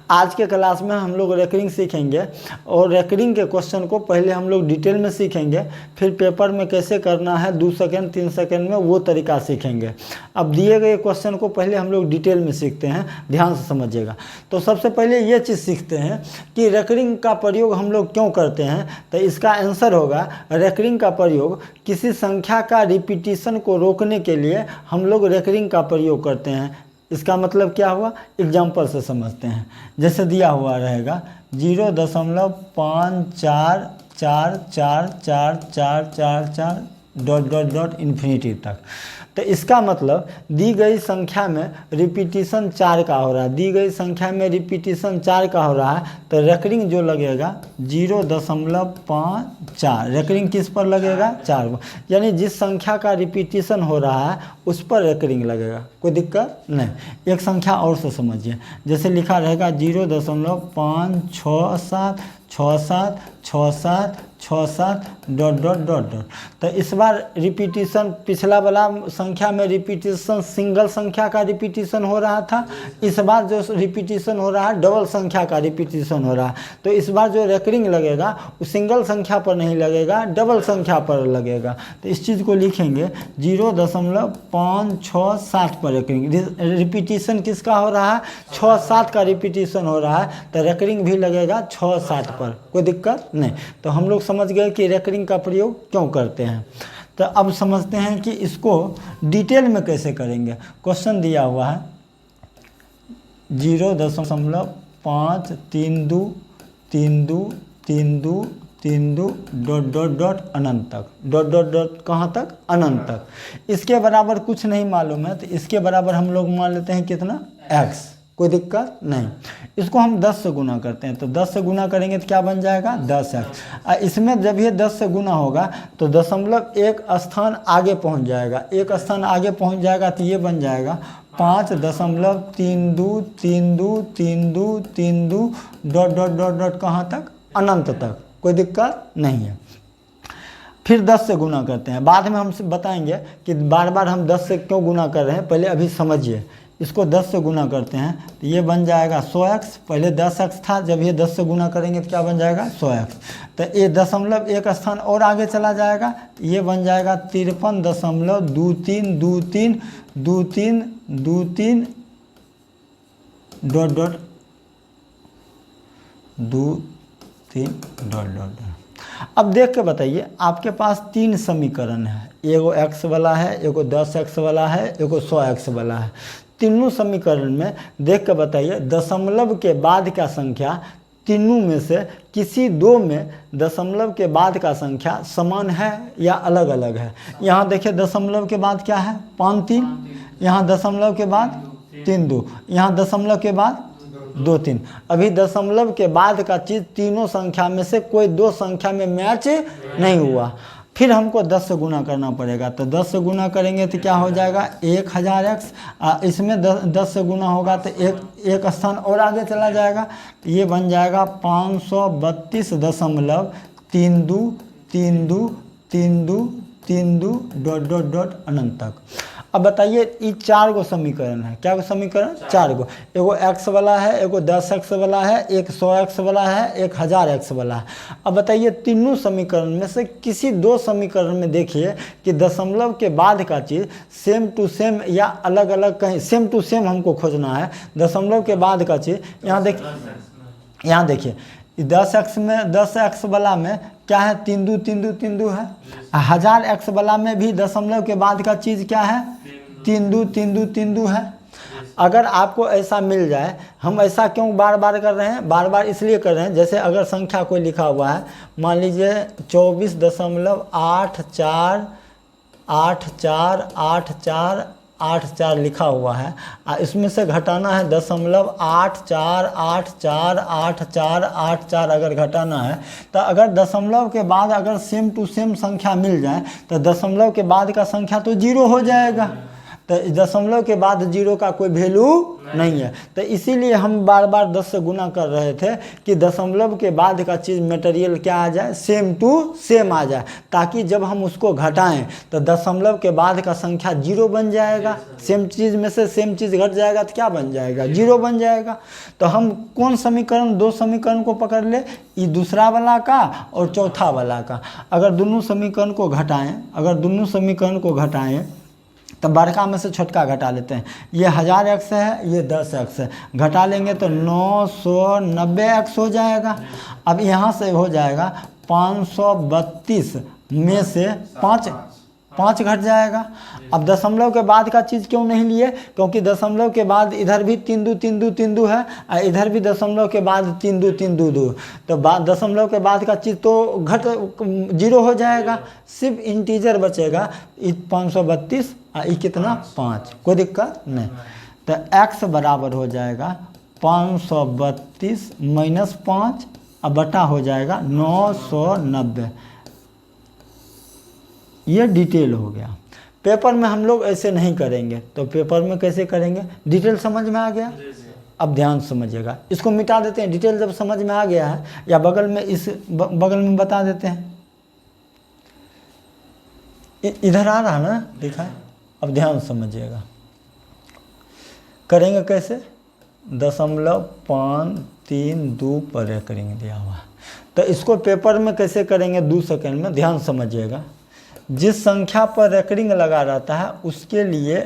आज के क्लास में हम लोग रेकरिंग सीखेंगे और रेकरिंग के क्वेश्चन को पहले हम लोग डिटेल में सीखेंगे, फिर पेपर में कैसे करना है 2 सेकंड 3 सेकंड में वो तरीका सीखेंगे। अब दिए गए क्वेश्चन को पहले हम लोग डिटेल में सीखते हैं, ध्यान से समझिएगा। तो सबसे पहले ये चीज़ सीखते हैं कि रेकरिंग का प्रयोग हम लोग क्यों करते हैं। तो इसका आंसर होगा रेकरिंग का प्रयोग किसी संख्या का रिपीटिशन को रोकने के लिए हम लोग रेकरिंग का प्रयोग करते हैं। इसका मतलब क्या हुआ, एग्जाम्पल से समझते हैं। जैसे दिया हुआ रहेगा 0.54444444 इन्फिनिटी तक। तो इसका मतलब दी गई संख्या में रिपीटिशन 4 का हो रहा है, दी गई संख्या में रिपीटिशन 4 का हो रहा है। तो रेकरिंग जो लगेगा 0.54, रेकरिंग किस पर लगेगा, 4 पर। यानी जिस संख्या का रिपीटिशन हो रहा है उस पर रेकरिंग लगेगा, कोई दिक्कत नहीं। एक संख्या और से समझिए, जैसे लिखा रहेगा 0.567676767 ... तो इस बार रिपीटिशन, पिछला वाला संख्या में रिपीटिशन सिंगल संख्या का रिपीटिशन हो रहा था, इस बार जो रिपीटिशन हो रहा है डबल संख्या का रिपीटिशन हो रहा है। तो इस बार जो रेकरिंग लगेगा वो सिंगल संख्या पर नहीं लगेगा, डबल संख्या पर लगेगा। तो इस चीज़ को लिखेंगे 0.567 पर रेकरिंग। रिपीटिशन किसका हो रहा है, 6-7 का रिपीटिशन हो रहा है, तो रेकरिंग भी लगेगा 6-7 पर, कोई दिक्कत नहीं। तो हम लोग समझ गए कि रेकरिंग का प्रयोग क्यों करते हैं। तो अब समझते हैं कि इसको डिटेल में कैसे करेंगे। क्वेश्चन दिया हुआ है 0.5323232 ... अनंत तक, कहाँ तक, अनंत तक। इसके बराबर कुछ नहीं मालूम है, तो इसके बराबर हम लोग मान लेते हैं कितना, x, कोई दिक्कत नहीं। इसको हम 10 से गुना करते हैं, तो 10 से गुना करेंगे तो क्या बन जाएगा, 10x। इसमें जब ये 10 से गुना होगा तो दशमलव एक स्थान आगे पहुंच जाएगा, एक स्थान आगे पहुंच जाएगा तो ये बन जाएगा 5.323232 ... कहाँ तक, अनंत तक, कोई दिक्कत नहीं है। फिर 10 से गुना करते हैं, बाद में हम बताएंगे कि बार बार हम 10 से क्यों गुना कर रहे हैं, पहले अभी समझिए। इसको 10 से गुना करते हैं तो ये बन जाएगा 100x, पहले 10x था, जब ये 10 से गुना करेंगे तो क्या बन जाएगा, 100x। तो ये दशमलव एक स्थान और आगे चला जाएगा, ये बन जाएगा 53.232323 ... अब देख के बताइए, आपके पास 3 समीकरण है, एगो x वाला है, एगो 10x वाला है, एगो 100x वाला है। तीनों समीकरण में देख के बताइए दशमलव के बाद का संख्या तीनों में से किसी 2 में दशमलव के बाद का संख्या समान है या अलग अलग है। यहाँ देखिए दशमलव के बाद क्या है, 5-3, यहाँ दशमलव के बाद 3-2, यहाँ दशमलव के बाद 2-3। अभी दशमलव के बाद का चीज़ तीनों संख्या में से कोई 2 संख्या में मैच नहीं हुआ। फिर हमको 10 से गुना करना पड़ेगा, तो 10 से गुना करेंगे तो क्या हो जाएगा, 1000x। इसमें 10 से गुना होगा तो एक स्थान और आगे चला जाएगा, ये बन जाएगा 532.323232... अनंत तक। अब बताइए ये 4 गो समीकरण है, क्या गो समीकरण, 4 गो। एगो x वाला है, एगो 10x वाला है, एक 100x वाला है, एक 1000x वाला है। अब बताइए तीनों समीकरण में से किसी 2 समीकरण में देखिए कि दशमलव के बाद का चीज़ सेम टू सेम या अलग अलग, कहीं सेम टू सेम हमको खोजना है। दशमलव के बाद का चीज़ यहाँ देखिए 10x में, 10x वाला में क्या है, 3-2 है। 1000x वाला में भी दशमलव के बाद का चीज़ क्या है, 3-2 है। अगर आपको ऐसा मिल जाए, हम ऐसा क्यों बार बार कर रहे हैं, बार बार इसलिए कर रहे हैं, जैसे अगर संख्या कोई लिखा हुआ है, मान लीजिए 24.848484 लिखा हुआ है, इसमें से घटाना है 0.84848484 अगर घटाना है, तो अगर दशमलव के बाद अगर सेम टू सेम संख्या मिल जाए तो दशमलव के बाद का संख्या तो 0 हो जाएगा। तो दशमलव के बाद जीरो का कोई वैल्यू नहीं है। तो इसीलिए हम बार बार 10 से गुना कर रहे थे कि दशमलव के बाद का चीज़ मटेरियल क्या आ जाए, सेम टू सेम आ जाए, ताकि जब हम उसको घटाएं तो दशमलव के बाद का संख्या जीरो बन जाएगा। सेम चीज़ में से सेम चीज़ घट जाएगा तो क्या बन जाएगा, जीरो बन जाएगा। तो हम कौन समीकरण, दो समीकरण को पकड़ ले, ये दूसरा वाला का और चौथा वाला का। अगर दोनों समीकरण को घटाएं, तो बड़का में से छोटका घटा लेते हैं। ये 1000x है, ये 10x है, घटा लेंगे तो 990x हो जाएगा। अब यहाँ से हो जाएगा 532 में से 5 घट जाएगा। अब दशमलव के बाद का चीज़ क्यों नहीं लिए, क्योंकि दशमलव के बाद इधर भी 3 2 है और इधर भी दशमलव के बाद 3 2 तो दशमलव के बाद का चीज़ तो जीरो हो जाएगा, सिर्फ इंटीजर बचेगा 532 और ये कितना 5, कोई दिक्कत नहीं। तो x बराबर हो जाएगा 532 माइनस 5 और बटा हो जाएगा 990। ये डिटेल हो गया। पेपर में हम लोग ऐसे नहीं करेंगे, तो पेपर में कैसे करेंगे, डिटेल समझ में आ गया। अब ध्यान समझिएगा, इसको मिटा देते हैं। डिटेल जब समझ में आ गया है, या बगल में इस बगल में बता देते हैं, इधर आ रहा ना, दिखा है। अब ध्यान समझिएगा, करेंगे कैसे, 0.532 पर रेकरिंग दिया हुआ। तो इसको पेपर में कैसे करेंगे, 2 सेकंड में ध्यान समझिएगा। जिस संख्या पर रेकरिंग लगा रहता है उसके लिए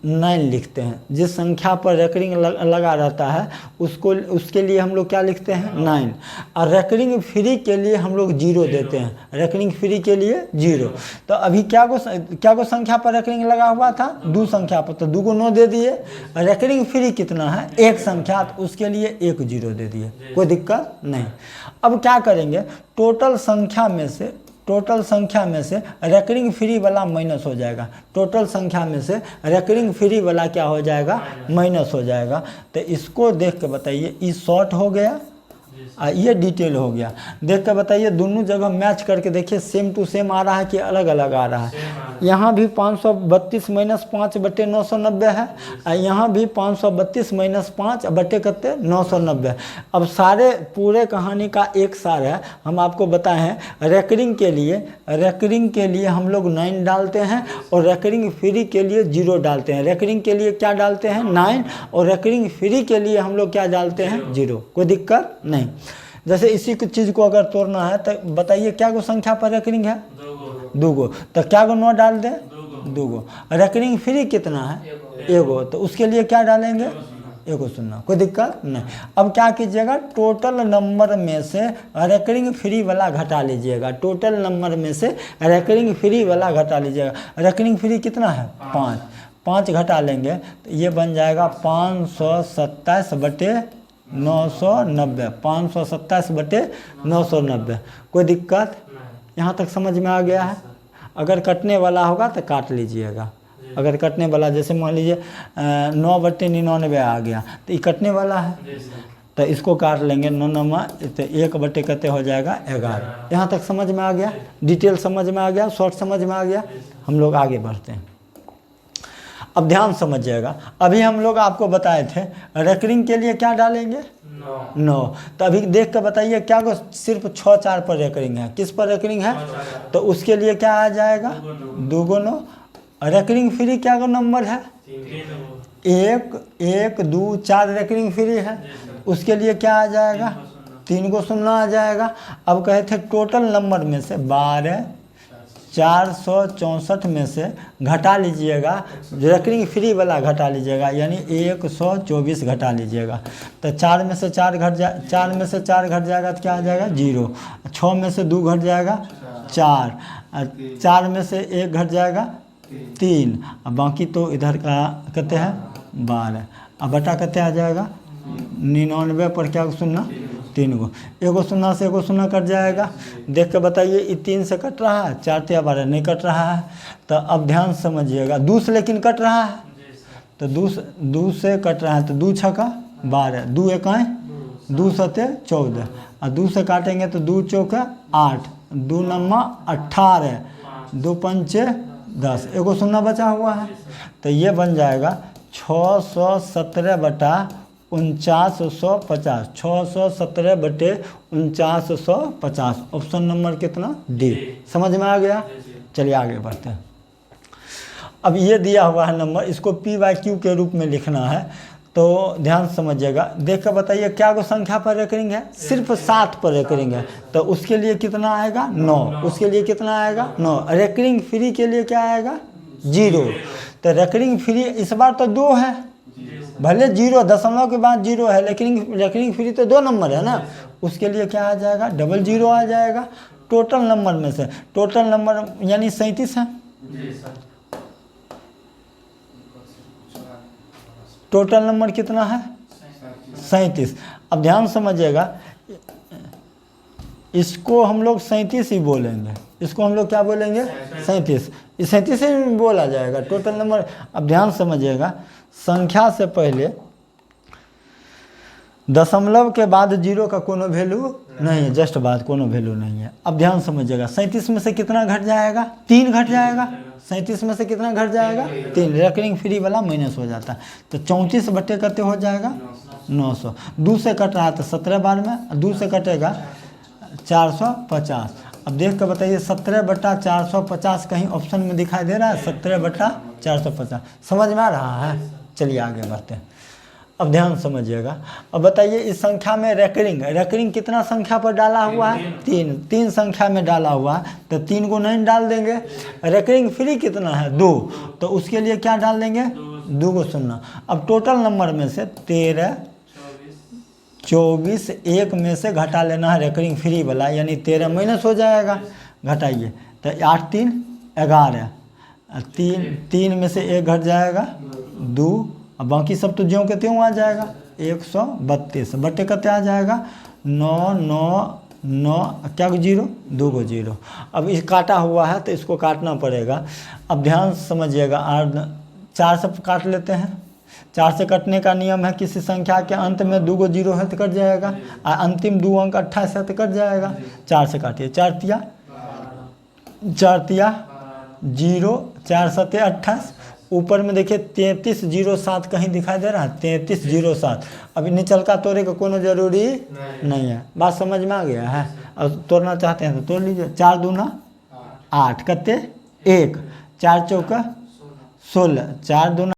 9 लिखते हैं। जिस संख्या पर रेकरिंग लगा रहता है उसके लिए हम लोग क्या लिखते हैं, 9। और रेकरिंग फ्री के लिए हम लोग 0 देते हैं। रेकरिंग फ्री के लिए 0। तो अभी क्या को संख्या पर रेकरिंग लगा हुआ था, 2 संख्या पर, तो 2 को 9 दे दिए। रेकरिंग फ्री कितना है, 1 संख्या, तो उसके लिए 1 0 दे दिए, कोई दिक्कत नहीं। अब क्या करेंगे, टोटल संख्या में से रेकरिंग फ्री वाला माइनस हो जाएगा। टोटल संख्या में से रेकरिंग फ्री वाला क्या हो जाएगा, माइनस हो जाएगा। तो इसको देख के बताइए, ये शॉर्ट हो गया ये डिटेल हो गया। देख के बताइए, दोनों जगह मैच करके देखिए, सेम टू सेम आ रहा है कि अलग अलग आ रहा है। यहाँ भी 532 माइनस 5 बटे 990 है, और यहाँ भी 532 माइनस 5 बटे कितने 990। अब सारे पूरे कहानी का एक सार है। हम आपको बताए हैं, रेकरिंग के लिए हम लोग 9 डालते हैं और रेकरिंग फ्री के लिए 0 डालते हैं। रेकरिंग के लिए क्या डालते हैं, 9, और रेकरिंग फ्री के लिए हम लोग क्या डालते हैं, 0, कोई दिक्कत नहीं। जैसे इसी चीज़ को अगर तोड़ना है तो बताइए, क्या को संख्या पर रेकरिंग है, 2 गो, तो क्या को 9 डाल दें, 2 गो। रेकरिंग फ्री कितना है, 1 गो, तो उसके लिए क्या डालेंगे, 1 0, कोई दिक्कत नहीं। अब क्या कीजिएगा, टोटल नंबर में से रेकरिंग फ्री वाला घटा लीजिएगा। टोटल नंबर में से रेकरिंग फ्री वाला घटा लीजिएगा। रेकरिंग फ्री कितना है, 5 घटा लेंगे तो ये बन जाएगा 527 बटे 990। 527 बटे 990, कोई दिक्कत, यहाँ तक समझ में आ गया है। अगर कटने वाला होगा तो काट लीजिएगा। अगर कटने वाला, जैसे मान लीजिए 9 बटे 99 आ गया, तो ये कटने वाला है, तो इसको काट लेंगे 9 तो 1 बटे कते हो जाएगा 11। यहाँ तक समझ में आ गया, डिटेल समझ में आ गया, शॉर्ट समझ में आ गया। हम लोग आगे बढ़ते हैं। अब ध्यान समझिएगा, अभी हम लोग आपको बताए थे रेकरिंग के लिए क्या डालेंगे, 9। तो अभी देख कर बताइए, क्या को सिर्फ 6 4 पर रेकरिंग है, किस पर रेकरिंग है, तो उसके लिए क्या आ जाएगा, 2 को 9। रेकरिंग फ्री क्या को नंबर है, 1 1 2 4 रेकरिंग फ्री है, उसके लिए क्या आ जाएगा, 3 को 0 आ जाएगा। अब कहे थे टोटल नंबर में से 12,464 में से घटा लीजिएगा, रेकरिंग फ्री वाला घटा लीजिएगा, यानी 124 घटा लीजिएगा। तो 4 में से 4 घट जाएगा तो क्या आ जाएगा, 0। 6 में से 2 घट जाएगा, 4। 4 में से 1 घट जाएगा, 3। अब बाकी तो इधर का कहते हैं 12। अब बटा कहते आ जाएगा 99 पर क्या सुनना, 3 गो। 1 0 से 1 0 कट जाएगा। देख के बताइए, ये 3 से कट रहा है, 4 या 12 नहीं कट रहा है। तो अब ध्यान समझिएगा, 2 से लेकिन कट रहा है, तो 2 से कट रहा है, तो 2 छक्का 12, 2 1 2 7 14, और 2 से काटेंगे तो 2 चौका 8, 2 9 18, 2 5 10, एगो शून्य बचा हुआ है, तो ये बन जाएगा 617 बटा 4950, 617 बटे 4950। ऑप्शन नंबर कितना? डी। समझ में आ गया? चलिए आगे बढ़ते हैं। अब ये दिया हुआ है नंबर, इसको P/Q के रूप में लिखना है, तो ध्यान समझिएगा। देख कर बताइए क्या को संख्या पर रेकरिंग है? सिर्फ 7 पर रेकरिंग है, तो उसके लिए कितना आएगा? 9। उसके लिए कितना आएगा? 9। रेकरिंग फ्री के लिए क्या आएगा? 0। तो रेकरिंग फ्री इस बार तो 2 है, भले 0 दशमलव के बाद 0 है, लेकिन रेकरिंग फ्री तो 2 नंबर है ना, उसके लिए क्या आ जाएगा? 00 आ जाएगा। टोटल नंबर में से, टोटल नंबर यानी 37 है, टोटल नंबर कितना है? 37। अब ध्यान समझिएगा, इसको हम लोग 37 ही बोलेंगे, इसको हम लोग क्या बोलेंगे? 37। इस 37 ही बोला जाएगा टोटल नंबर। अब ध्यान समझिएगा, संख्या से पहले दशमलव के बाद 0 का कोनो वैल्यू नहीं है, जस्ट बाद कोनो वैल्यू नहीं है। अब ध्यान समझिएगा, 37 में से कितना घट जाएगा? 3 घट जाएगा। 37 में से कितना घट जाएगा? 3। रेकरिंग फ्री वाला माइनस हो जाता है, तो 34 बटे कते हो जाएगा? 900। 2 से कट रहा है तो 17 बार में, 2 से कटेगा 450। अब देख कर बताइए 17 बटा 450 कहीं ऑप्शन में दिखाई दे रहा है? 17 बटा 450। समझ में आ रहा है? चलिए आगे बढ़ते हैं। अब ध्यान समझिएगा, अब बताइए इस संख्या में रेकरिंग कितना संख्या पर डाला हुआ है? 3 संख्या में डाला हुआ है, तो 3 को नहीं डाल देंगे। रेकरिंग फ्री कितना है? 2, तो उसके लिए क्या डाल देंगे? 2 को शून्य। अब टोटल नंबर में से 13, 24, 1 में से घटा लेना है रेकरिंग फ्री वाला, यानी 13 माइनस हो जाएगा। घटाइए तो 8 3 11, 3 में से 1 घट जाएगा 2, अब बाकी सब तो ज्यों के त्यों आ जाएगा। 132 बटे कते आ जाएगा? 9 9 9 क्या 0? 2 को 0। अब इस काटा हुआ है तो इसको काटना पड़ेगा। अब ध्यान समझिएगा, 4 से काट लेते हैं। 4 से कटने का नियम है, किसी संख्या के अंत में 2 को 0 है तो कट जाएगा, और अंतिम 2 अंक 28 है तो कट जाएगा। 4 से काटिए, 4 तिया 0, 4 7 28। ऊपर में देखिए 3307 कहीं दिखाई दे रहा है? 3307। अभी निचलका तोड़े का कोनो जरूरी नहीं है। बात समझ में आ गया है? अब तोड़ना चाहते हैं तो तोड़ लीजिए। 4 दूना 8 कते 1, 4 चौका 16, 4 दूना